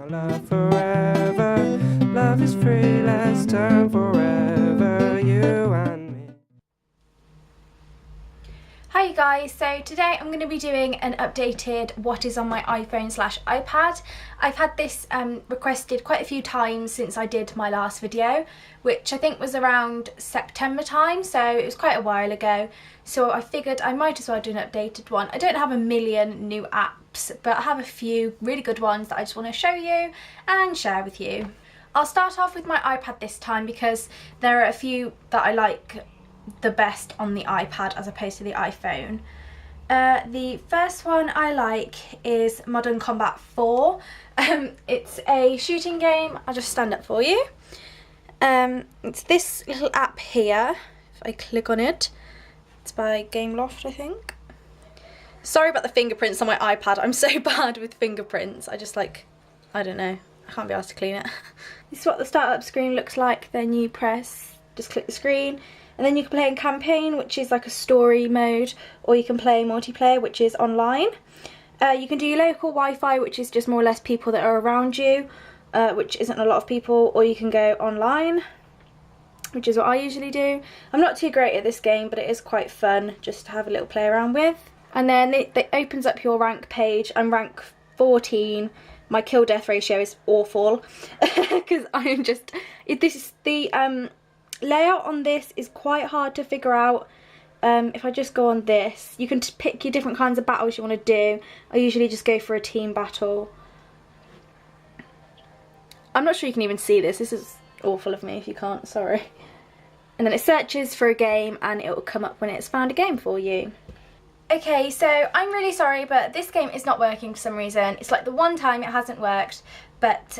Love forever, love is free, let's turn forever, you and me. Hi you guys, so today I'm going to be doing an updated what is on my iPhone/iPad. I've had this requested quite a few times since I did my last video, which I think was around September time, so it was quite a while ago. So I figured I might as well do an updated one. I don't have a million new apps, but I have a few really good ones that I just want to show you and share with you. I'll start off with my iPad this time because there are a few that I like the best on the iPad as opposed to the iPhone. The first one I like is Modern Combat 4. It's a shooting game. I'll just stand up for you. It's this little app here. If I click on it, it's by Gameloft, I think. Sorry about the fingerprints on my iPad. I'm so bad with fingerprints. I don't know. I can't be asked to clean it. This is what the startup screen looks like. Then you just click the screen. And then you can play in campaign, which is like a story mode, or you can play multiplayer, which is online. You can do local Wi-Fi, which is just more or less people that are around you, which isn't a lot of people, or you can go online, which is what I usually do. I'm not too great at this game, but it is quite fun just to have a little play around with. And then it opens up your rank page. I'm rank 14. My kill death ratio is awful because this is the layout on this is quite hard to figure out. If I just go on this, you can pick your different kinds of battles you want to do. I usually just go for a team battle. I'm not sure you can even see this. This is awful of me if you can't, sorry. And then it searches for a game and it will come up when it's found a game for you. Okay, so I'm really sorry, but this game is not working for some reason. It's like the one time it hasn't worked, but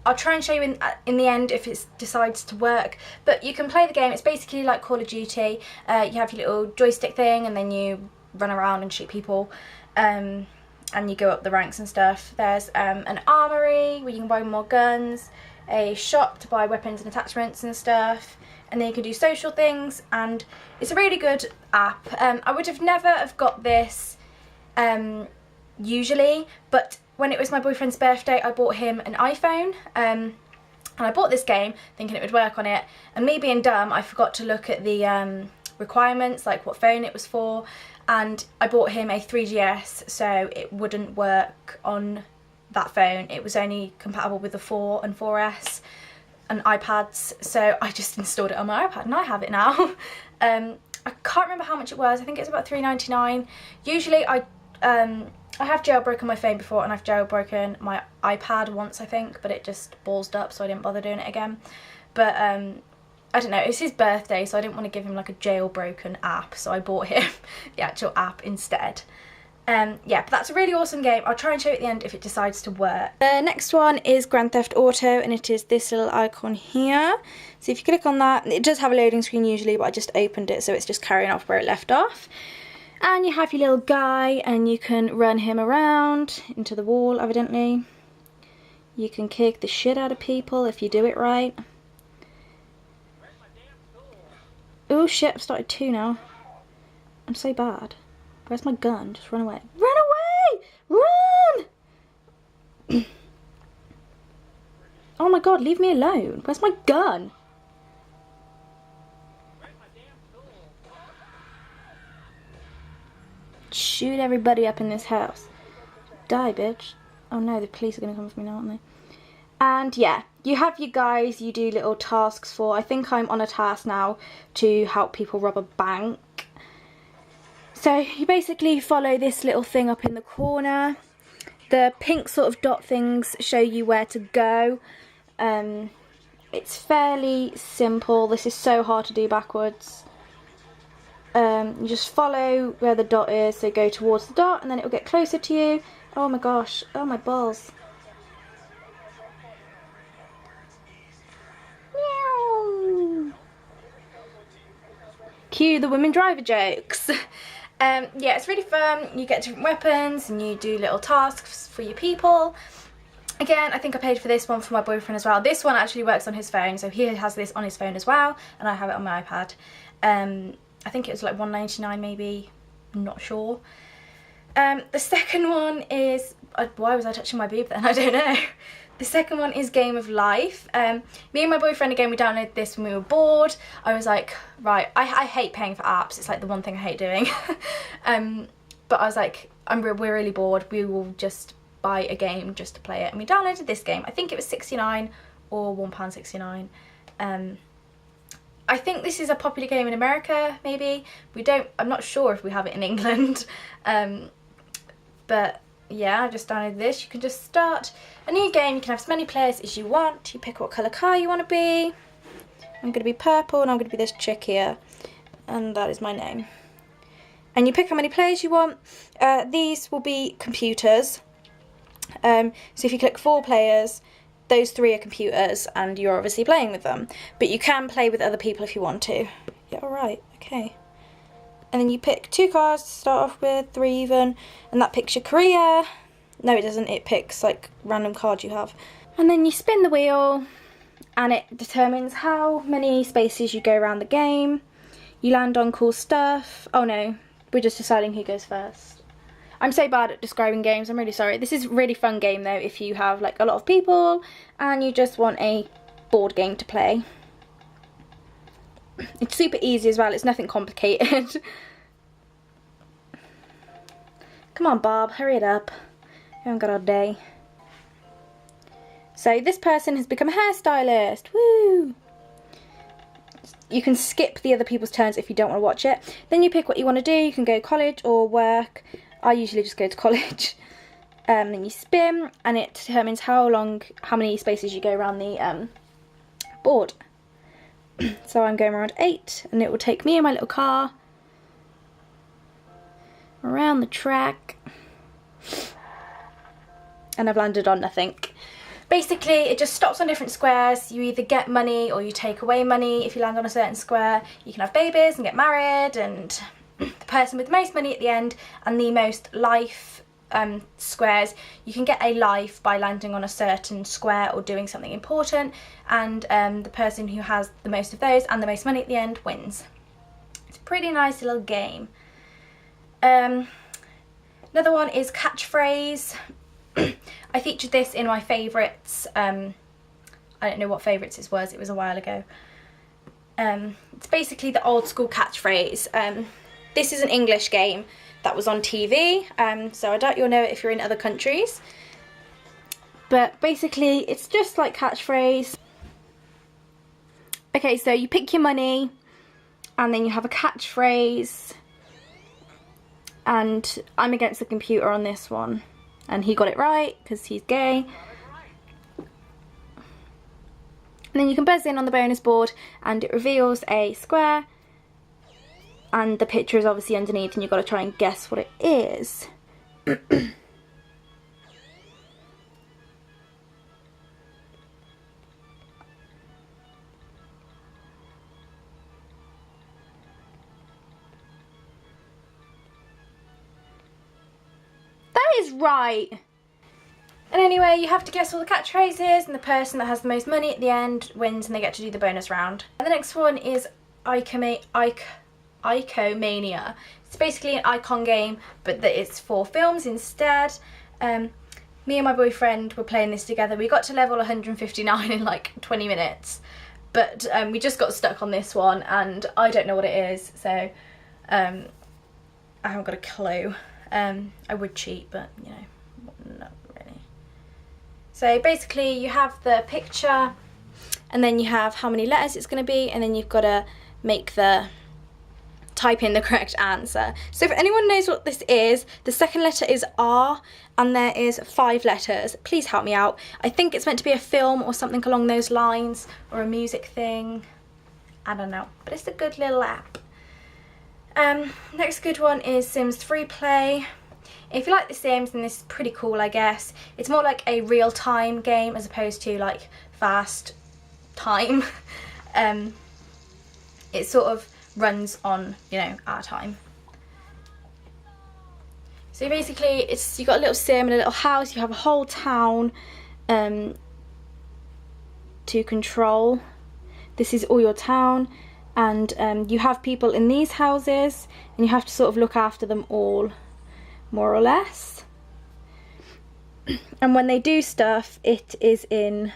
I'll try and show you in the end if it decides to work. But you can play the game. It's basically like Call of Duty. You have your little joystick thing and then you run around and shoot people. And you go up the ranks and stuff. There's an armory where you can buy more guns. A shop to buy weapons and attachments and stuff. And then you can do social things. And it's a really good app. I would have never have got this usually. But when it was my boyfriend's birthday, I bought him an iPhone, and I bought this game thinking it would work on it, and me being dumb, I forgot to look at the requirements, like what phone it was for, and I bought him a 3GS, so it wouldn't work on that phone. It was only compatible with the 4 and 4S and iPads, so I just installed it on my iPad, and I have it now. I can't remember how much it was. I think it was about $3.99. Usually I have jailbroken my phone before, and I've jailbroken my iPad once, I think, but it just ballsed up, so I didn't bother doing it again. But I don't know, it's his birthday, so I didn't want to give him like a jailbroken app, so I bought him the actual app instead. Yeah, but that's a really awesome game. I'll try and show you at the end if it decides to work. The next one is Grand Theft Auto, and it is this little icon here. So if you click on that, it does have a loading screen usually, but I just opened it, so it's just carrying off where it left off. And you have your little guy, and you can run him around into the wall, evidently. You can kick the shit out of people if you do it right. Oh shit, I've started 2 now. I'm so bad. Where's my gun? Just run away. Run away! Run! Oh my god, leave me alone. Where's my gun? Shoot everybody up in this house. Die, bitch. Oh no, the police are going to come for me now, aren't they? And yeah, you have your guys you do little tasks for. I think I'm on a task now to help people rob a bank. So you basically follow this little thing up in the corner. The pink sort of dot things show you where to go. It's fairly simple. This is so hard to do backwards. You just follow where the dot is, so go towards the dot and then it will get closer to you. Oh my gosh, oh my balls. Meow. Cue the women driver jokes. Yeah, it's really fun. You get different weapons and you do little tasks for your people. Again, I think I paid for this one for my boyfriend as well. This one actually works on his phone, so he has this on his phone as well, and I have it on my iPad. I think it was like $1.99 maybe, I'm not sure. The second one is why was I touching my boob then? I don't know. The second one is Game of Life. Me and my boyfriend, again, we downloaded this when we were bored. I was like, right, I hate paying for apps. It's like the one thing I hate doing. But I was like, we're really bored. We will just buy a game just to play it. And we downloaded this game. I think it was £69 or £1.69. I think this is a popular game in America, maybe. I'm not sure if we have it in England. But yeah, I just downloaded this. You can just start a new game. You can have as many players as you want. You pick what colour car you want to be. I'm going to be purple and I'm going to be this chick here. And that is my name. And you pick how many players you want. These will be computers. So if you click 4 players, those 3 are computers and you're obviously playing with them. But you can play with other people if you want to. Yeah, alright, okay. And then you pick 2 cards to start off with, 3 even, and that picks your career. No, it doesn't, it picks like random cards you have. And then you spin the wheel and it determines how many spaces you go around the game. You land on cool stuff. Oh no, we're just deciding who goes first. I'm so bad at describing games, I'm really sorry. This is a really fun game though if you have like a lot of people and you just want a board game to play. It's super easy as well, it's nothing complicated. Come on Bob, hurry it up. We haven't got all day. So this person has become a hairstylist, woo! You can skip the other people's turns if you don't want to watch it. Then you pick what you want to do, you can go college or work. I usually just go to college. Then you spin and it determines how many spaces you go around the board. So I'm going around 8 and it will take me and my little car around the track. And I've landed on nothing. Basically it just stops on different squares. You either get money or you take away money. If you land on a certain square you can have babies and get married, and the person with the most money at the end and the most life squares, you can get a life by landing on a certain square or doing something important, and the person who has the most of those and the most money at the end wins. It's a pretty nice little game. Another one is catchphrase. I featured this in my favourites. I don't know what favourites it was a while ago. It's basically the old school catchphrase. This is an English game that was on TV, so I doubt you'll know it if you're in other countries. But basically it's just like catchphrase. Okay, so you pick your money and then you have a catchphrase, and I'm against the computer on this one and he got it right because he's gay. And then you can buzz in on the bonus board and it reveals a square and the picture is obviously underneath and you've got to try and guess what it is. That is right. And anyway, you have to guess all the catchphrases, and the person that has the most money at the end wins and they get to do the bonus round. And the next one is Icomania. It's basically an icon game, but that it's for films instead. Me and my boyfriend were playing this together. We got to level 159 in like 20 minutes, but we just got stuck on this one and I don't know what it is, so I haven't got a clue. I would cheat, but you know, not really. So basically you have the picture and then you have how many letters it's going to be, and then you've got to type in the correct answer. So if anyone knows what this is, the second letter is R and there is 5 letters. Please help me out. I think it's meant to be a film or something along those lines, or a music thing. I don't know, but it's a good little app. Next good one is Sims Freeplay. If you like The Sims, then this is pretty cool, I guess. It's more like a real-time game as opposed to like fast time. It sort of runs on, you know, our time. So basically you've got a little sim and a little house. You have a whole town to control. This is all your town, and you have people in these houses and you have to sort of look after them all, more or less. And when they do stuff, it is in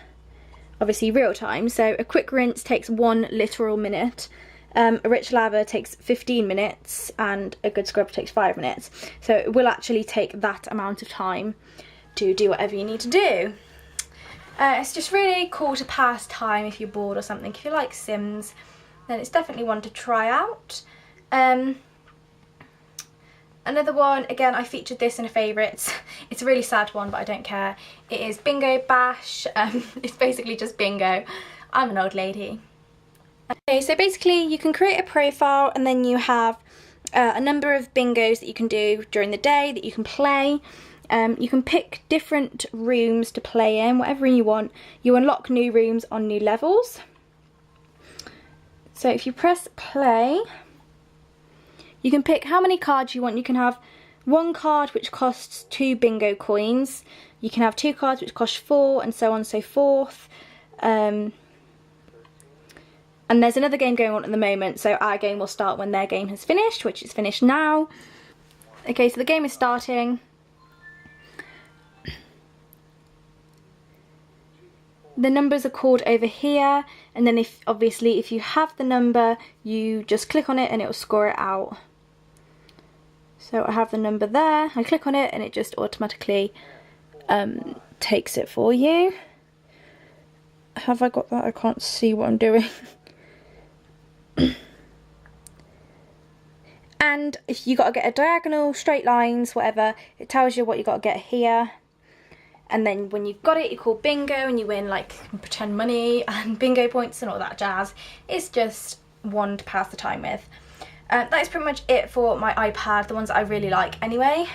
obviously real time. So a quick rinse takes 1 literal minute. A rich lather takes 15 minutes and a good scrub takes 5 minutes. So it will actually take that amount of time to do whatever you need to do. It's just really cool to pass time if you're bored or something. If you like Sims, then it's definitely one to try out. Another one, again, I featured this in a favourites. It's a really sad one, but I don't care. It is Bingo Bash. It's basically just bingo. I'm an old lady. Okay, so basically you can create a profile and then you have a number of bingos that you can do during the day that you can play. You can pick different rooms to play in, whatever you want. You unlock new rooms on new levels. So if you press play, you can pick how many cards you want. You can have 1 card which costs 2 bingo coins. You can have 2 cards which cost 4, and so on and so forth. And there's another game going on at the moment, so our game will start when their game has finished, which is finished now. Okay, so the game is starting. The numbers are called over here, and then if you have the number, you just click on it and it will score it out. So I have the number there, I click on it and it just automatically takes it for you. Have I got that? I can't see what I'm doing. And if you got to get a diagonal, straight lines, whatever, it tells you what you got to get here. And then when you've got it, you call bingo and you win like pretend money and bingo points and all that jazz. It's just one to pass the time with. That is pretty much it for my iPad, the ones that I really like anyway.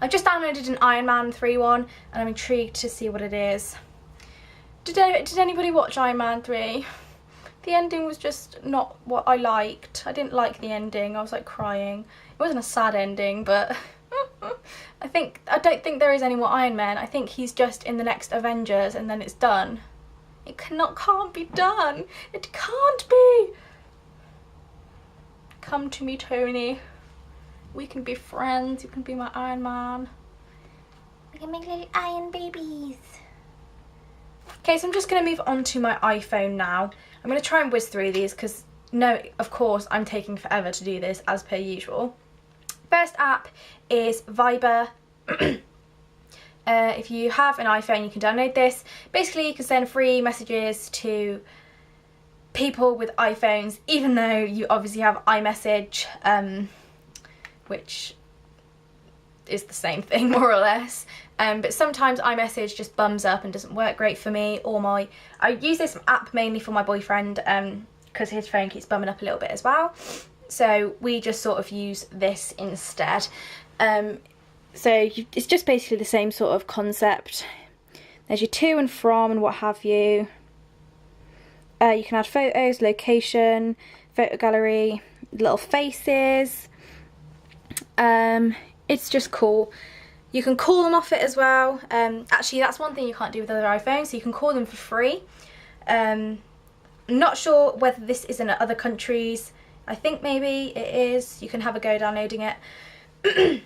I've just downloaded an Iron Man 3 one and I'm intrigued to see what it is. Did anybody watch Iron Man 3? The ending was just not what I liked. I didn't like the ending. I was like crying. It wasn't a sad ending, but I don't think there is any more Iron Man. I think he's just in the next Avengers and then it's done. It can't be done. It can't be. Come to me, Tony. We can be friends. You can be my Iron Man. We can make little iron babies. Okay, so I'm just going to move on to my iPhone now. I'm going to try and whiz through these because, no, of course, I'm taking forever to do this as per usual. First app is Viber. If you have an iPhone, you can download this. Basically, you can send free messages to people with iPhones, even though you obviously have iMessage, which is the same thing more or less. But sometimes iMessage just bums up and doesn't work great for me, or I use this app mainly for my boyfriend because his phone keeps bumming up a little bit as well. So we just sort of use this instead. It's just basically the same sort of concept. There's your to and from and what have you. You can add photos, location, photo gallery, little faces. It's just cool. You can call them off it as well. Actually, that's one thing you can't do with other iPhones, so you can call them for free. I'm not sure whether this is in other countries. I think maybe it is. You can have a go downloading it.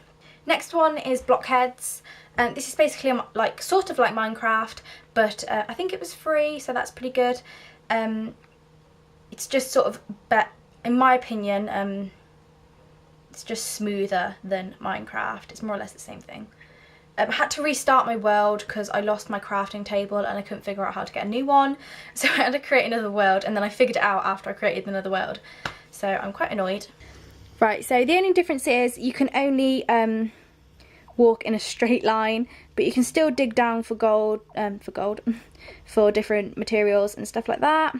Next one is Blockheads. This is basically sort of like Minecraft, but I think it was free, so that's pretty good. It's just sort of, in my opinion, it's just smoother than Minecraft. It's more or less the same thing. I had to restart my world because I lost my crafting table and I couldn't figure out how to get a new one. So I had to create another world, and then I figured it out after I created another world. So I'm quite annoyed. Right, so the only difference is you can only walk in a straight line, but you can still dig down for gold, for different materials and stuff like that.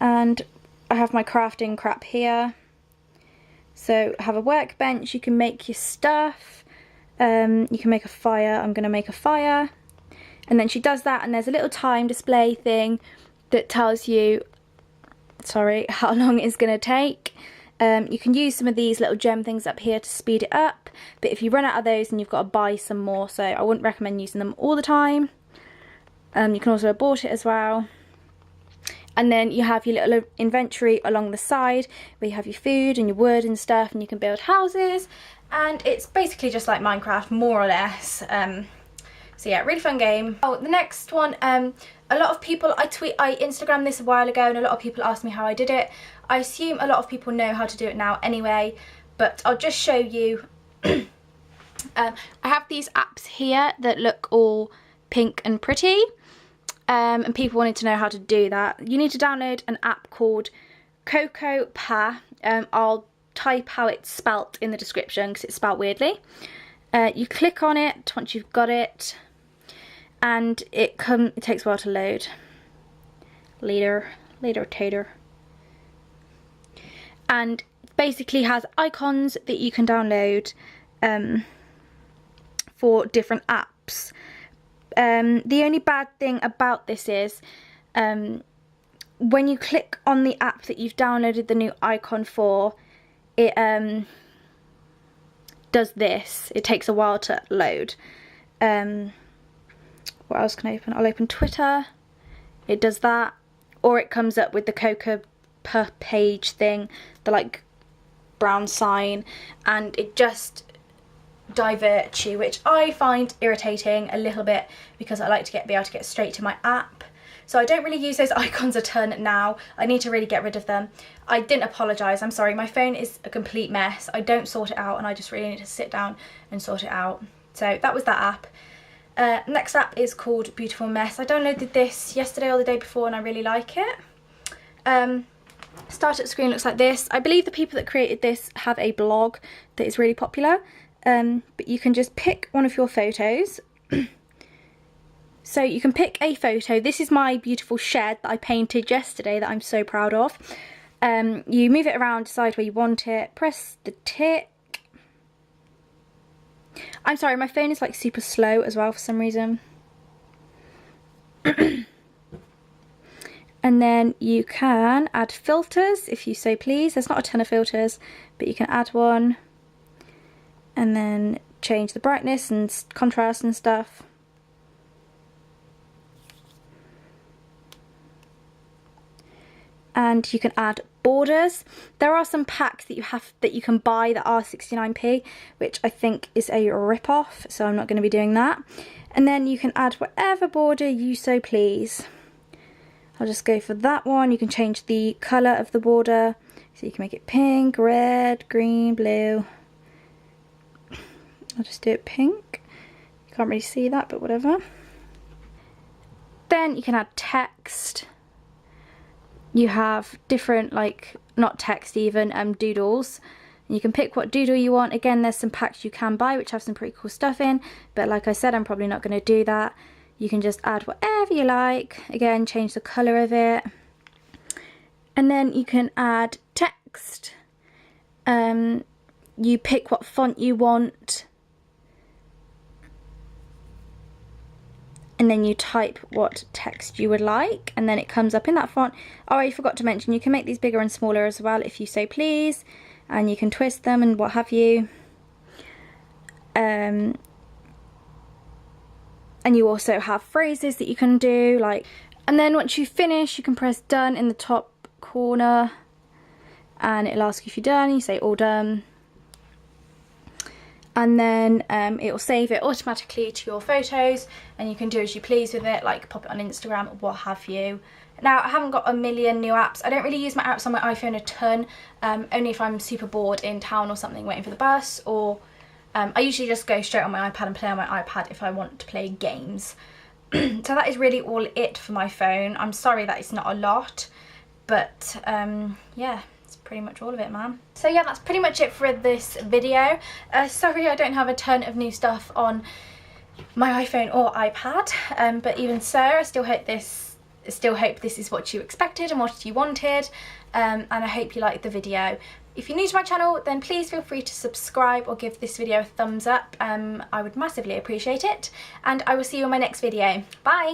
And I have my crafting crap here. So I have a workbench, you can make your stuff, you can make a fire. I'm going to make a fire. And then she does that, and there's a little time display thing that tells you, how long it's going to take. You can use some of these little gem things up here to speed it up, but if you run out of those, then you've got to buy some more, so I wouldn't recommend using them all the time. You can also abort it as well. And then you have your little inventory along the side where you have your food and your wood and stuff, and you can build houses. and it's basically just like Minecraft, more or less. So yeah, really fun game. Oh, the next one, a lot of people, I Instagrammed this a while ago, and a lot of people asked me how I did it. I assume a lot of people know how to do it now anyway, but I'll just show you. I have these apps here that look all pink and pretty, and people wanted to know how to do that. You need to download an app called cocoper. I'll type how it's spelt in the description because it's spelt weirdly. You click on it once you've got it, and it takes a while to load. Later tater. And basically has icons that you can download for different apps. The only bad thing about this is when you click on the app that you've downloaded the new icon for, it does this. It takes a while to load. What else can I open? I'll open Twitter. It does that. Or it comes up with the cocoper page thing, the like brown sign, and it just diverts you, which I find irritating a little bit because I like to be able to get straight to my app. So I don't really use those icons a ton now. I need to really get rid of them. I didn't apologise, I'm sorry. My phone is a complete mess. I don't sort it out, and I just really need to sit down and sort it out. So that was that app. Next app is called Beautiful Mess. I downloaded this yesterday or the day before, and I really like it. Startup screen looks like this. I believe the people that created this have a blog that is really popular. But you can just pick one of your photos. So you can pick a photo. This is my beautiful shed that I painted yesterday that I'm so proud of. You move it around, decide where you want it, press the tick. I'm sorry, my phone is like super slow as well for some reason. And then you can add filters if you so please. There's not a ton of filters, but you can add one. And then change the brightness and contrast and stuff. And you can add borders. There are some packs that you can buy that are 69p, which I think is a rip-off, so I'm not going to be doing that. And then you can add whatever border you so please. I'll just go for that one. You can change the colour of the border, so you can make it pink, red, green, blue. I'll just do it pink. You can't really see that, but whatever. Then you can add text. You have different, like, not text even, doodles. And you can pick what doodle you want. Again, there's some packs you can buy which have some pretty cool stuff in, but like I said, I'm probably not going to do that. You can just add whatever you like. Again, change the colour of it. And then you can add text. You pick what font you want. And then you type what text you would like, and then it comes up in that font. Oh, I forgot to mention, you can make these bigger and smaller as well if you so please, and you can twist them and what have you. And you also have phrases that you can do, like, and then once you finish, you can press done in the top corner, and it'll ask you if you're done. You say all done. And then it will save it automatically to your photos, and you can do as you please with it, like pop it on Instagram or what have you. Now, I haven't got a million new apps. I don't really use my apps on my iPhone a ton, only if I'm super bored in town or something waiting for the bus, or I usually just go straight on my iPad and play on my iPad if I want to play games. So that is really all it for my phone. I'm sorry that it's not a lot, but yeah. Pretty much all of it, man. So yeah, that's pretty much it for this video. Sorry I don't have a ton of new stuff on my iPhone or iPad, but even so, I still hope this is what you expected and what you wanted, and I hope you liked the video. If you're new to my channel, then please feel free to subscribe or give this video a thumbs up. I would massively appreciate it, and I will see you in my next video. Bye!